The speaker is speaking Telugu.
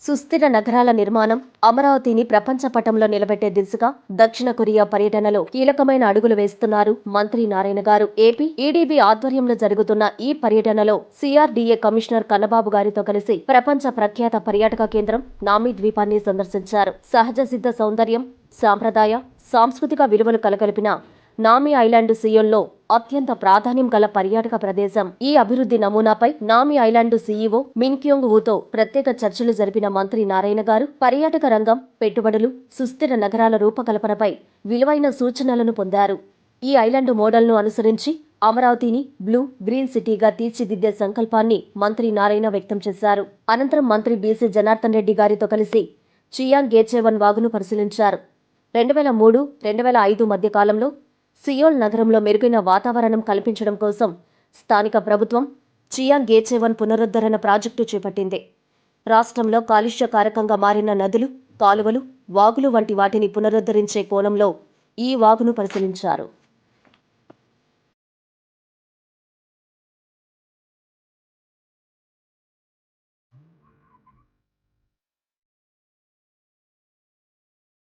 సుస్థిర నగరాల నిర్మాణం, అమరావతిని ప్రపంచ పటంలో నిలబెట్టే దిశగా దక్షిణ కొరియా పర్యటనలో కీలకమైన అడుగులు వేస్తున్నారు మంత్రి నారాయణ గారు. ఏపీ ఈడీబీ ఆధ్వర్యంలో జరుగుతున్న ఈ పర్యటనలో సిఆర్డీఏ కమిషనర్ కన్నబాబు గారితో కలిసి ప్రపంచ ప్రఖ్యాత పర్యాటక కేంద్రం నామీ ద్వీపాన్ని సందర్శించారు. సహజ సిద్ధ సౌందర్యం, సాంప్రదాయ, సాంస్కృతిక విలువలు కలగలిపిన నామీ ఐలాండ్ సియోల్లో అత్యంత ప్రాధాన్యం గల పర్యాటక ప్రదేశం. ఈ అభివృద్ధి నమూనాపై నామీ ఐలాండ్ సీఈఓ మిన్ క్యోంగ్ వుతో ప్రత్యేక చర్చలు జరిపిన మంత్రి నారాయణ గారు పర్యాటక రంగం, పెట్టుబడులు, సుస్థిర నగరాల రూపకల్పనపై విలువైన సూచనలను పొందారు. ఈ ఐలాండ్ మోడల్ను అనుసరించి అమరావతిని బ్లూ గ్రీన్ సిటీగా తీర్చిదిద్దే సంకల్పాన్ని మంత్రి నారాయణ వ్యక్తం చేశారు. అనంతరం మంత్రి బీసీ జనార్దన్ రెడ్డి గారితో కలిసి చియాంగ్ గేచే-1 వాగును పరిశీలించారు. 2003-2005 మధ్య కాలంలో సియోల్ నగరంలో మెరుగైన వాతావరణం కల్పించడం కోసం స్థానిక ప్రభుత్వం చియాంగ్ గేచే-1 పునరుద్ధరణ ప్రాజెక్టు చేపట్టింది. రాష్ట్రంలో కాలుష్య కారకంగా మారిన నదులు, కాలువలు, వాగులు వంటి వాటిని పునరుద్ధరించే కోణంలో ఈ వాగును పరిశీలించారు.